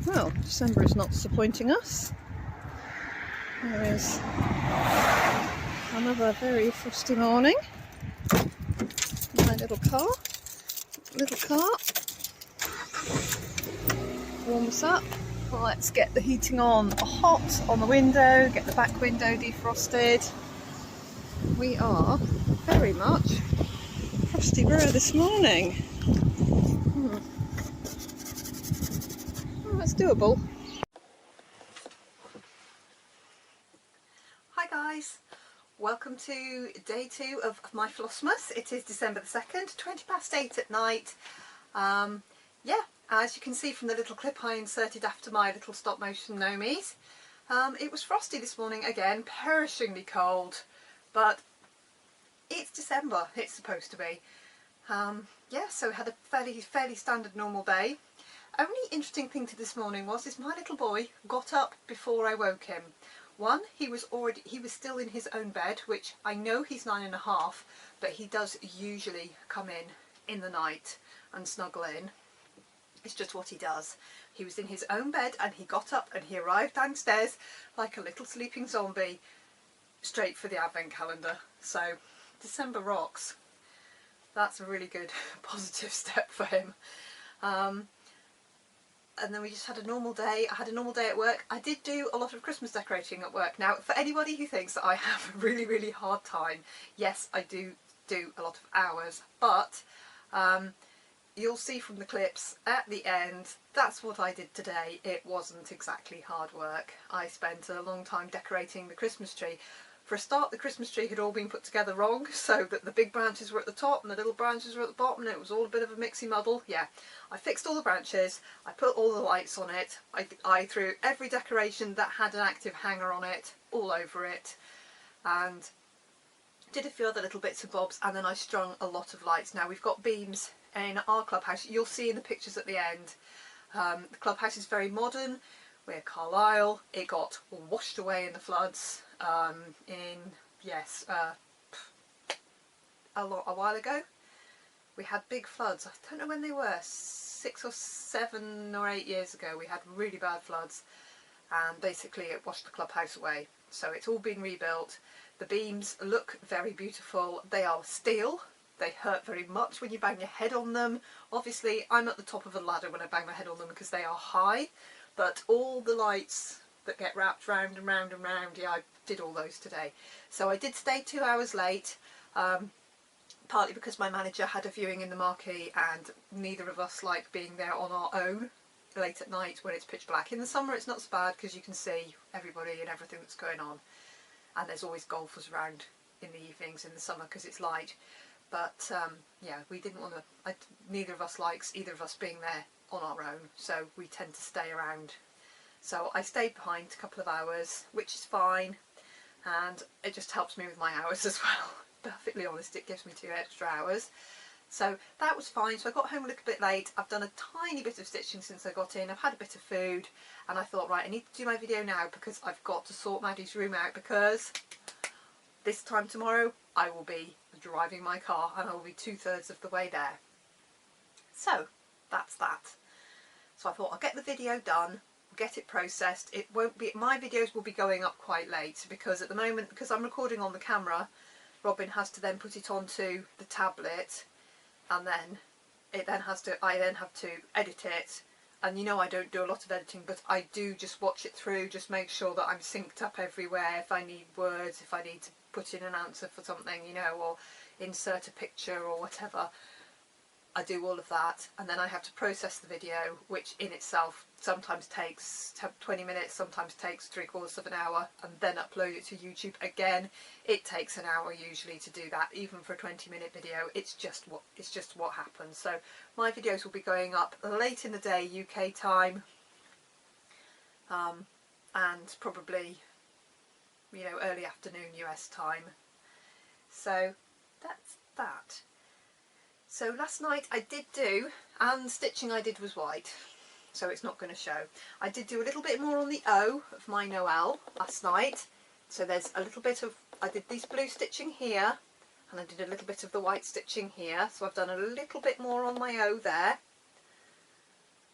Well, December is not disappointing us. There is another very frosty morning. My little car warm us up. Let's get the heating on hot on the window, get the back window defrosted. We are very much frosty borough this morning. Oh, that's doable. Hi guys, welcome to day 2 of my Flossmas. It is December the 2nd, 20 past 8 at night. Yeah, as you can see from the little clip I inserted after my little stop motion nomies, it was frosty this morning again, perishingly cold, but it's December, it's supposed to be. Yeah, so we had a fairly standard normal day. Only interesting thing to this morning is my little boy got up before I woke him. One, he was still in his own bed, which I know he's 9½, but he does usually come in the night and snuggle in. It's just what he does. He was in his own bed and he got up and he arrived downstairs like a little sleeping zombie, straight for the advent calendar. So December rocks. That's a really good positive step for him. And then we just had a normal day. I had a normal day at work. I did do a lot of Christmas decorating at work. Now, for anybody who thinks that I have a really hard time, yes, I do a lot of hours, but you'll see from the clips at the end, that's what I did today. It wasn't exactly hard work. I spent a long time decorating the Christmas tree. For a start, the Christmas tree had all been put together wrong, so that the big branches were at the top and the little branches were at the bottom, and it was all a bit of a mixy muddle. Yeah, I fixed all the branches, I put all the lights on it, I threw every decoration that had an active hanger on it all over it, and did a few other little bits and bobs, and then I strung a lot of lights. Now, we've got beams in our clubhouse. You'll see in the pictures at the end. The clubhouse is very modern. We're Carlisle. It got washed away in the floods a while ago. We had big floods. I don't know when they were, 6 or 7 or 8 years ago. We had really bad floods, and basically it washed the clubhouse away. So it's all been rebuilt. The beams look very beautiful. They are steel. They hurt very much when you bang your head on them. Obviously, I'm at the top of a ladder when I bang my head on them because they are high, but all the lights that get wrapped round and round and round, yeah, I did all those today. So I did stay 2 hours late, partly because my manager had a viewing in the marquee and neither of us like being there on our own late at night when it's pitch black. In the summer it's not so bad because you can see everybody and everything that's going on, and there's always golfers around in the evenings in the summer because it's light. But yeah, we didn't want to, neither of us likes either of us being there on our own, so we tend to stay around. So I stayed behind a couple of hours, which is fine, and it just helps me with my hours as well. Perfectly honest, it gives me 2 extra hours. So that was fine. So I got home a little bit late. I've done a tiny bit of stitching since I got in. I've had a bit of food, and I thought, right, I need to do my video now because I've got to sort Maddie's room out, because this time tomorrow I will be driving my car and I will be 2/3 of the way there. So that's that. So I thought I'll get the video done, get it processed. It won't be, my videos will be going up quite late because at the moment, because I'm recording on the camera, Robin has to then put it onto the tablet, and then I then have to edit it. And you know, I don't do a lot of editing, but I do just watch it through, just make sure that I'm synced up everywhere. If I need words, if I need to put in an answer for something, you know, or insert a picture or whatever, I do all of that, and then I have to process the video, which in itself sometimes takes 20 minutes, sometimes takes 3/4 of an hour, and then upload it to YouTube again. It takes an hour usually to do that, even for a 20-minute video. It's just what happens. So my videos will be going up late in the day UK time, and probably, you know, early afternoon US time. So that's that. So last night I did do, and stitching I did was white, so it's not going to show. I did do a little bit more on the O of my Noel last night. So there's a little bit of, I did this blue stitching here, and I did a little bit of the white stitching here. So I've done a little bit more on my O there,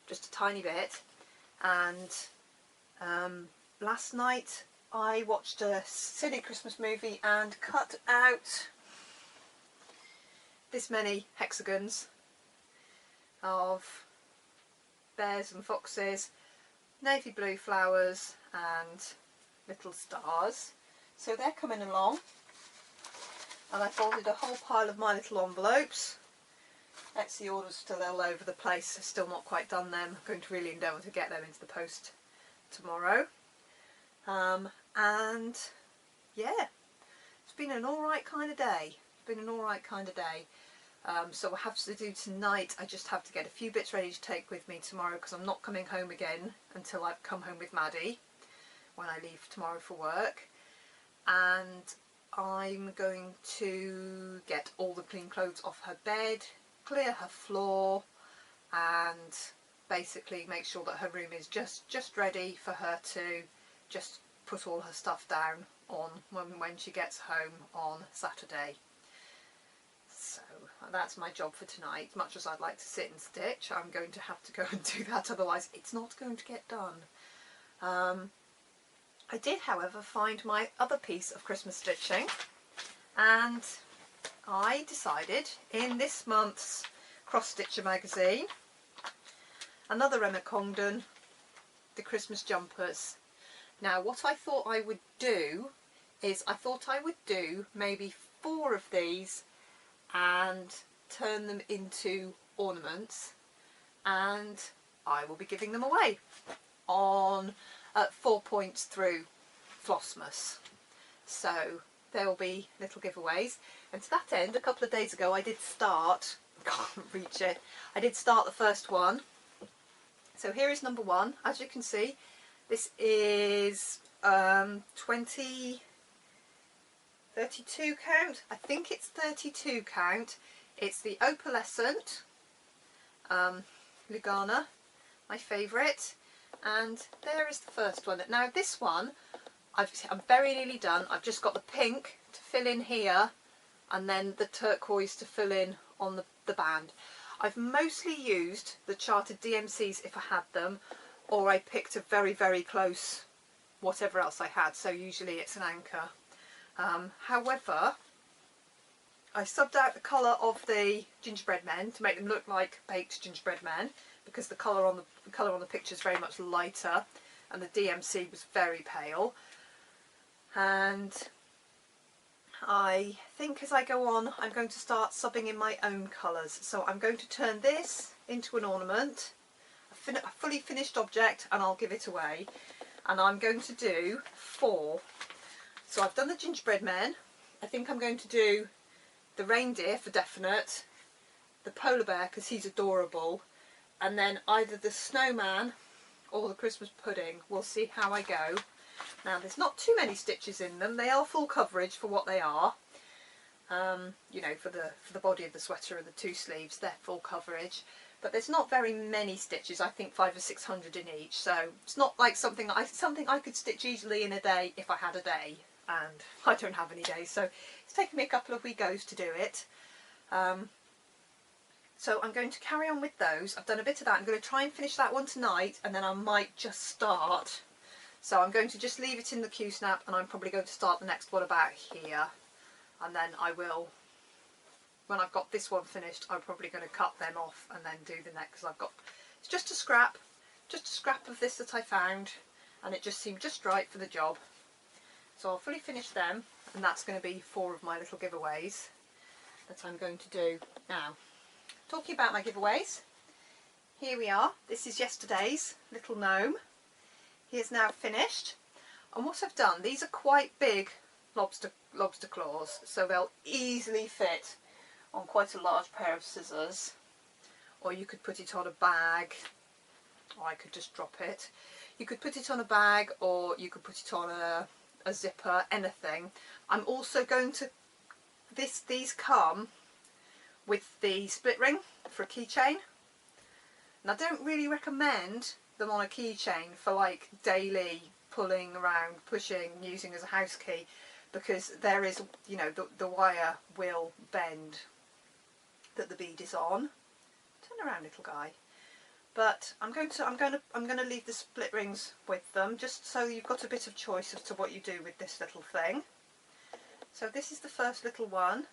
just a tiny bit. And last night I watched a silly Christmas movie and cut out this many hexagons of bears and foxes, navy blue flowers and little stars. So they're coming along, and I folded a whole pile of my little envelopes. Etsy orders still all over the place, still not quite done them. I'm going to really endeavour to get them into the post tomorrow. And yeah, it's been an alright kind of day. So what I have to do tonight, I just have to get a few bits ready to take with me tomorrow, because I'm not coming home again until I've come home with Maddie when I leave tomorrow for work. And I'm going to get all the clean clothes off her bed, clear her floor, and basically make sure that her room is just ready for her to just put all her stuff down on when she gets home on Saturday. So that's my job for tonight. Much as I'd like to sit and stitch, I'm going to have to go and do that, otherwise it's not going to get done. I did, however, find my other piece of Christmas stitching, and I decided in this month's Cross Stitcher magazine, another Emma Congdon, the Christmas jumpers. Now what I thought I would do is I thought I would do maybe 4 of these and turn them into ornaments, and I will be giving them away on 4 points through Flossmas. So there will be little giveaways, and to that end, a couple of days ago I did start, can't reach it, I did start the first one. So here is number 1. As you can see, this is 32 count, I think it's 32 count. It's the opalescent Lugana, my favourite, and there is the first one. Now this one I'm very nearly done. I've just got the pink to fill in here and then the turquoise to fill in on the band. I've mostly used the charted DMCs if I had them, or I picked a very close whatever else I had, so usually it's an anchor. However, I subbed out the colour of the gingerbread men to make them look like baked gingerbread men, because the colour on the picture is very much lighter and the DMC was very pale. And I think as I go on I'm going to start subbing in my own colours. So I'm going to turn this into an ornament, a fully finished object, and I'll give it away. And I'm going to do 4. So I've done the gingerbread men. I think I'm going to do the reindeer for definite, the polar bear because he's adorable, and then either the snowman or the Christmas pudding. We'll see how I go. Now there's not too many stitches in them. They are full coverage for what they are. You know, for the body of the sweater and the 2 sleeves, they're full coverage. But there's not very many stitches. I think 500 or 600 in each. So it's not like something I could stitch easily in a day if I had a day. And I don't have any days, so it's taken me a couple of wee goes to do it. So I'm going to carry on with those. I've done a bit of that. I'm going to try and finish that one tonight, and then I might just start. So I'm going to just leave it in the Q-snap, and I'm probably going to start the next one about here. And then I will, when I've got this one finished, I'm probably going to cut them off and then do the next. I've got, it's just a scrap of this that I found, and it just seemed just right for the job. So I'll fully finish them, and that's going to be 4 of my little giveaways that I'm going to do. Now, talking about my giveaways, here we are. This is yesterday's little gnome. He is now finished, and what I've done, these are quite big lobster claws, so they'll easily fit on quite a large pair of scissors, or you could put it on a bag, or I could just drop it. You could put it on a bag, or you could put it on a zipper, anything. I'm also going to, these come with the split ring for a keychain, and I don't really recommend them on a keychain for like daily pulling around, pushing, using as a house key, because there is, you know, the wire will bend that the bead is on. Turn around, little guy. but I'm going to leave the split rings with them, just so you've got a bit of choice as to what you do with this little thing. So this is the first little one,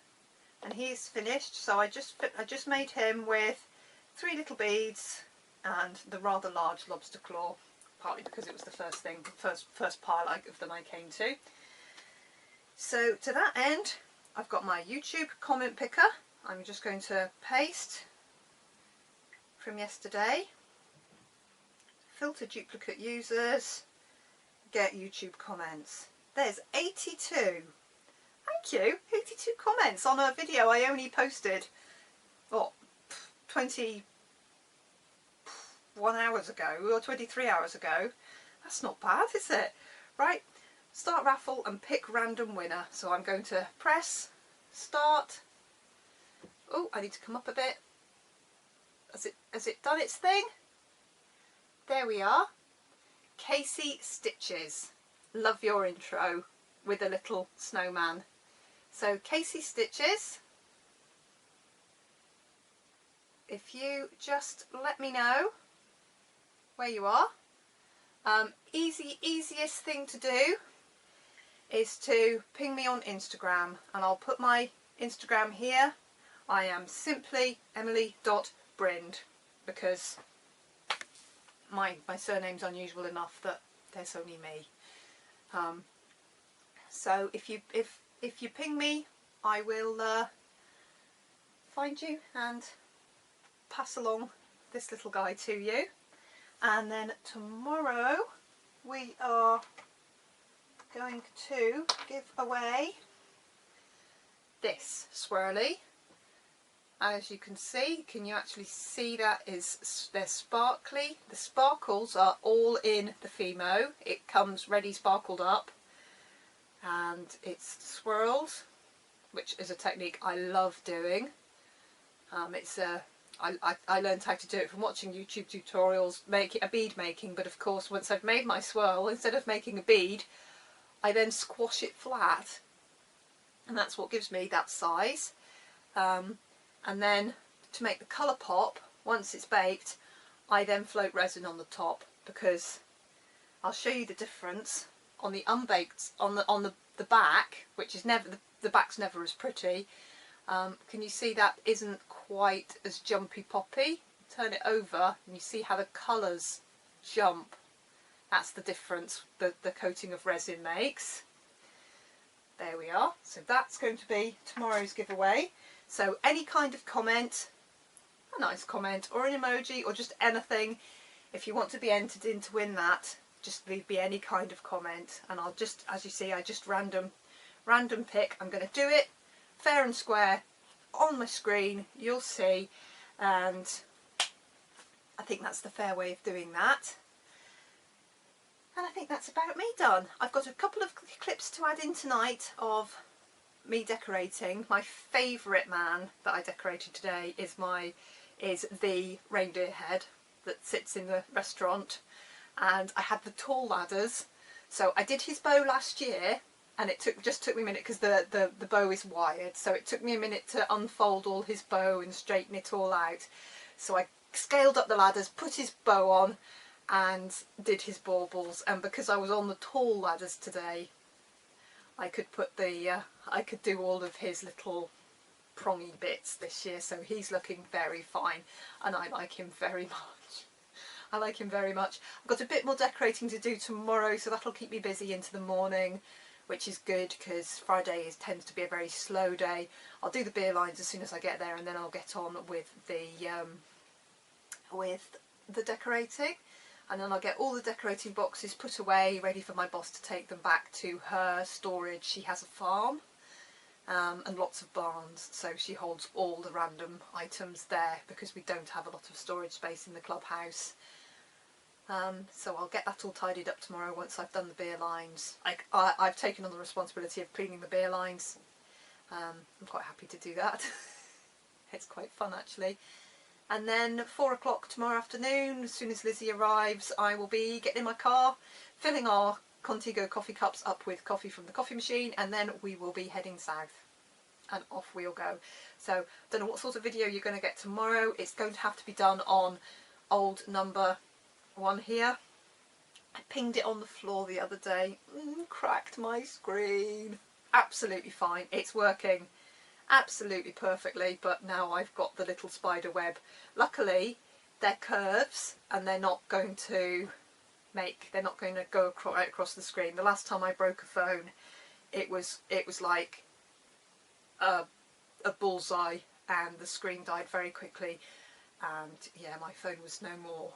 and he's finished. So I just made him with 3 little beads and the rather large lobster claw, partly because it was the first pile of them I came to. So to that end, I've got my YouTube comment picker. I'm just going to paste from yesterday, filter duplicate users, get YouTube comments. There's 82. Thank you. 82 comments on a video I only posted, what, 21 hours ago or 23 hours ago. That's not bad, is it? Right, start raffle and pick random winner. So I'm going to press start. Oh, I need to come up a bit. Has it done its thing? There we are. Casey Stitches. Love your intro with a little snowman. So Casey Stitches, if you just let me know where you are. Easiest thing to do is to ping me on Instagram, and I'll put my Instagram here. I am simply emily.brind, because my surname's unusual enough that there's only me. So if you ping me, I will find you and pass along this little guy to you. And then tomorrow we are going to give away this swirly. As you can see, can you actually see that they're sparkly? The sparkles are all in the Fimo. It comes ready sparkled up, and it's swirled, which is a technique I love doing. I learned how to do it from watching YouTube tutorials, bead making, but of course once I've made my swirl, instead of making a bead, I then squash it flat, and that's what gives me that size. And then to make the colour pop, once it's baked, I then float resin on the top, because I'll show you the difference on the unbaked, on the back, which is never, the back's never as pretty. Can you see that isn't quite as jumpy poppy? Turn it over and you see how the colours jump. That's the difference the coating of resin makes. There we are. So that's going to be tomorrow's giveaway. So any kind of comment, a nice comment or an emoji or just anything, if you want to be entered in to win that, just leave me any kind of comment, and I'll just, as you see, I just random pick. I'm going to do it fair and square on my screen, you'll see, and I think that's the fair way of doing that. And I think that's about me done. I've got a couple of clips to add in tonight of me decorating. My favourite man that I decorated today is the reindeer head that sits in the restaurant, and I had the tall ladders. So I did his bow last year, and it just took me a minute because the bow is wired, so it took me a minute to unfold all his bow and straighten it all out. So I scaled up the ladders, put his bow on and did his baubles, and because I was on the tall ladders today, I could put I could do all of his little prongy bits this year, so he's looking very fine and I like him very much. I like him very much. I've got a bit more decorating to do tomorrow, so that'll keep me busy into the morning, which is good because Friday tends to be a very slow day. I'll do the beer lines as soon as I get there, and then I'll get on with the decorating, and then I'll get all the decorating boxes put away, ready for my boss to take them back to her storage. She has a farm and lots of barns, so she holds all the random items there because we don't have a lot of storage space in the clubhouse. So I'll get that all tidied up tomorrow once I've done the beer lines. I've taken on the responsibility of cleaning the beer lines. I'm quite happy to do that. It's quite fun actually. And then 4 o'clock tomorrow afternoon, as soon as Lizzie arrives, I will be getting in my car, filling our Contigo coffee cups up with coffee from the coffee machine, and then we will be heading south. And off we'll go. So, don't know what sort of video you're going to get tomorrow. It's going to have to be done on old number 1 here. I pinged it on the floor the other day, cracked my screen. Absolutely fine, it's working absolutely perfectly, but now I've got the little spider web. Luckily they're curves and they're not going to go right across the screen. The last time I broke a phone, it was like a bullseye and the screen died very quickly, and yeah, my phone was no more.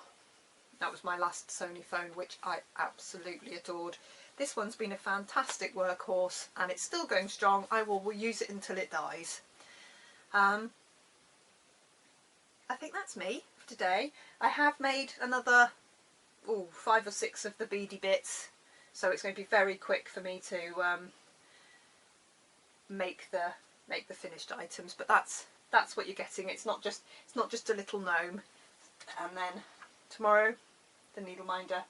That was my last Sony phone, which I absolutely adored. This one's been a fantastic workhorse and it's still going strong. I will use it until it dies. I think that's me for today. I have made another 5 or 6 of the beady bits, so it's going to be very quick for me to make the finished items. But that's what you're getting. It's not just a little gnome. And then tomorrow the needle minder,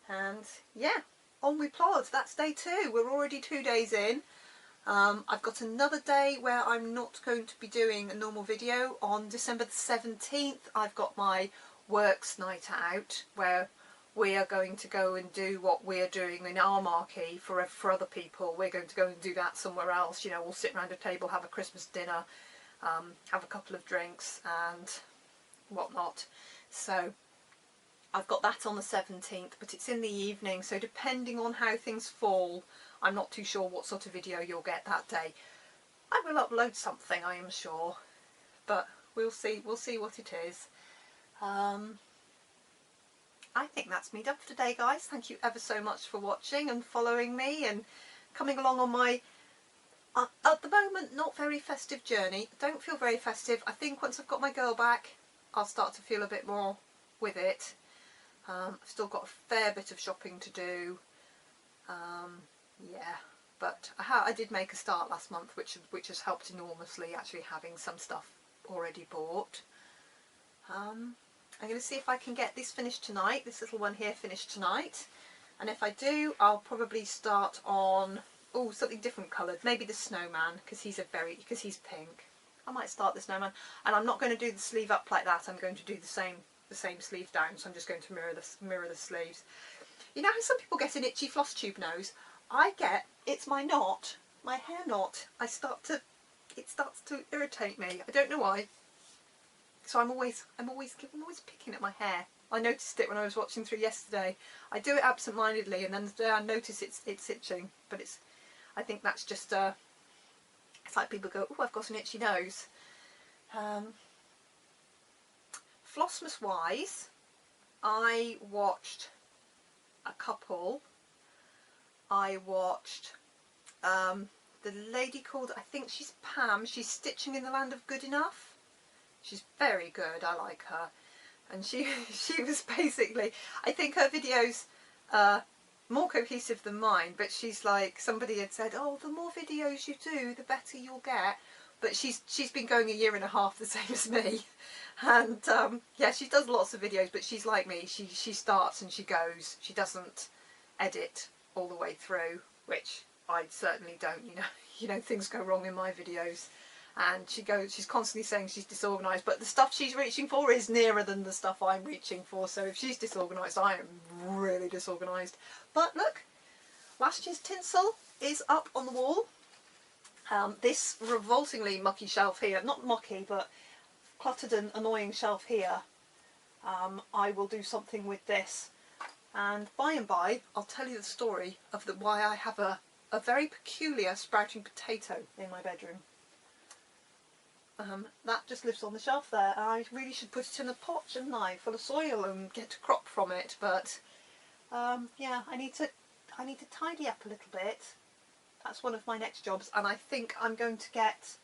and yeah, on we plod. That's day 2. We're already 2 days in. I've got another day where I'm not going to be doing a normal video. On December the 17th I've got my works night out, where we are going to go and do what we're doing in our marquee for other people. We're going to go and do that somewhere else. You know, we'll sit around a table, have a Christmas dinner, have a couple of drinks and whatnot. So I've got that on the 17th, but it's in the evening, so depending on how things fall, I'm not too sure what sort of video you'll get that day. I will upload something, I am sure, but we'll see what it is. I think that's me done for today, guys. Thank you ever so much for watching and following me and coming along on my at the moment not very festive journey. I don't feel very festive. I think once I've got my girl back I'll start to feel a bit more with it. I've still got a fair bit of shopping to do, yeah, but I did make a start last month, which has helped enormously, actually having some stuff already bought. I'm going to see if I can get this finished tonight, this little one here finished tonight, and if I do I'll probably start on something different coloured, maybe the snowman, because he's pink. I might start the snowman, and I'm not going to do the sleeve up like that. I'm going to do the same sleeve down, so I'm just going to mirror the sleeves. You know how some people get an itchy floss tube nose? It's my knot, my hair knot. It starts to irritate me. I don't know why. So I'm always picking at my hair. I noticed it when I was watching through yesterday. I do it absent-mindedly, and then the day I notice it's itching. But I think that's just it's like people go, oh, I've got an itchy nose. Flossmas wise, I watched a couple. I watched the lady called, I think she's Pam, she's Stitching in the Land of Good Enough. She's very good, I like her. And she was basically, I think her videos more cohesive than mine, but she's like, somebody had said, oh, the more videos you do, the better you'll get. But she's been going 1.5 years the same as me, and yeah, she does lots of videos, but she's like me, she starts and she goes, she doesn't edit all the way through, which I certainly don't. You know things go wrong in my videos, and she's constantly saying she's disorganised, but the stuff she's reaching for is nearer than the stuff I'm reaching for, so if she's disorganised, I am really disorganised. But look, last year's tinsel is up on the wall. This revoltingly mucky shelf here, not mucky but cluttered and annoying shelf here, I will do something with this, and by I'll tell you the story of why I have a very peculiar sprouting potato in my bedroom. That just lives on the shelf there, and I really should put it in a pot, shouldn't I, full of soil and get a crop from it, but yeah, I need to tidy up a little bit. That's one of my next jobs, and I think I'm going to get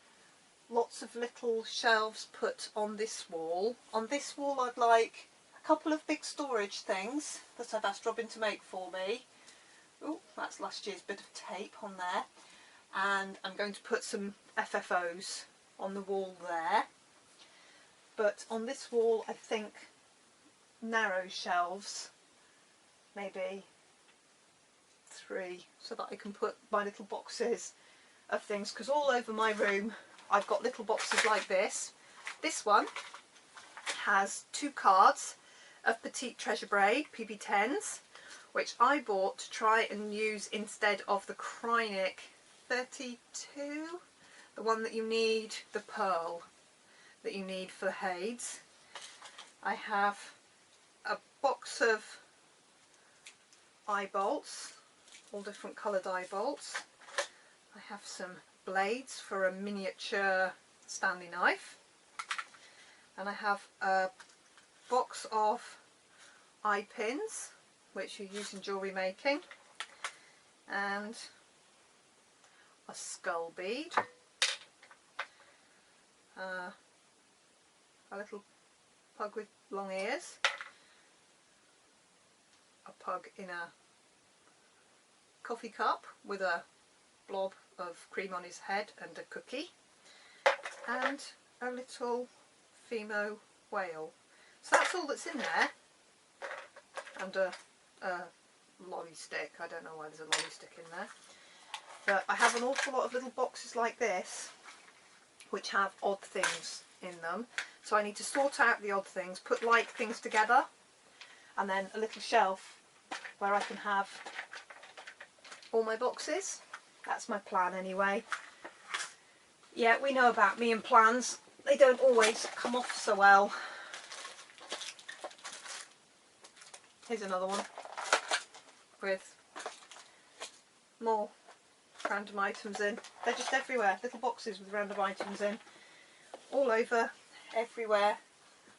lots of little shelves put on this wall. On this wall I'd like a couple of big storage things that I've asked Robin to make for me. Oh, that's last year's bit of tape on there. And I'm going to put some FFOs on the wall there. But on this wall I think narrow shelves, maybe 3, so that I can put my little boxes of things, because all over my room I've got little boxes like this. This one has 2 cards of Petite Treasure Braid PB10s, which I bought to try and use instead of the Krynic 32, the one that you need, the pearl that you need for the heids. I have a box of eye bolts, all different coloured eye bolts. I have some blades for a miniature Stanley knife, and I have a box of eye pins which you use in jewellery making, and a skull bead, a little pug with long ears, a pug in a coffee cup with a blob of cream on his head and a cookie, and a little Fimo whale. So that's all that's in there, and a lolly stick. I don't know why there's a lolly stick in there, but I have an awful lot of little boxes like this which have odd things in them, so I need to sort out the odd things, put like things together, and then a little shelf where I can have all my boxes. That's my plan anyway. Yeah, we know about me and plans, they don't always come off so well. Here's another one with more random items in. They're just everywhere, little boxes with random items in, all over, everywhere,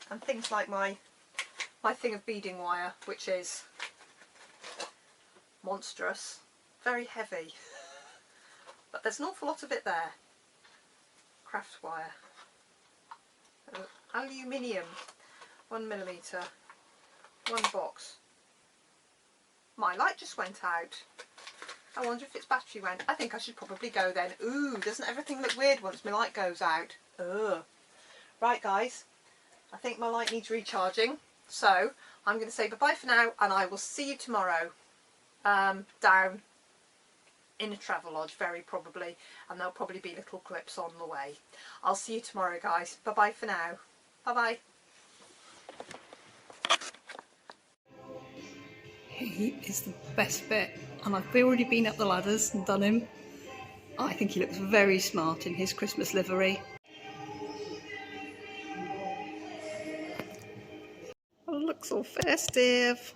and things like my thing of beading wire, which is monstrous, very heavy, but there's an awful lot of it there. Craft wire, aluminium, 1mm, one box. My light just went out. I wonder if its battery went. I think I should probably go then. Ooh, doesn't everything look weird once my light goes out? Ugh. Right guys, I think my light needs recharging, so I'm going to say bye-bye for now, and I will see you tomorrow down in a Travelodge very probably, and there'll probably be little clips on the way. I'll see you tomorrow guys. Bye-bye for now. Bye-bye. He is the best bit, and I've already been up the ladders and done him. I think he looks very smart in his Christmas livery. Oh, looks all festive.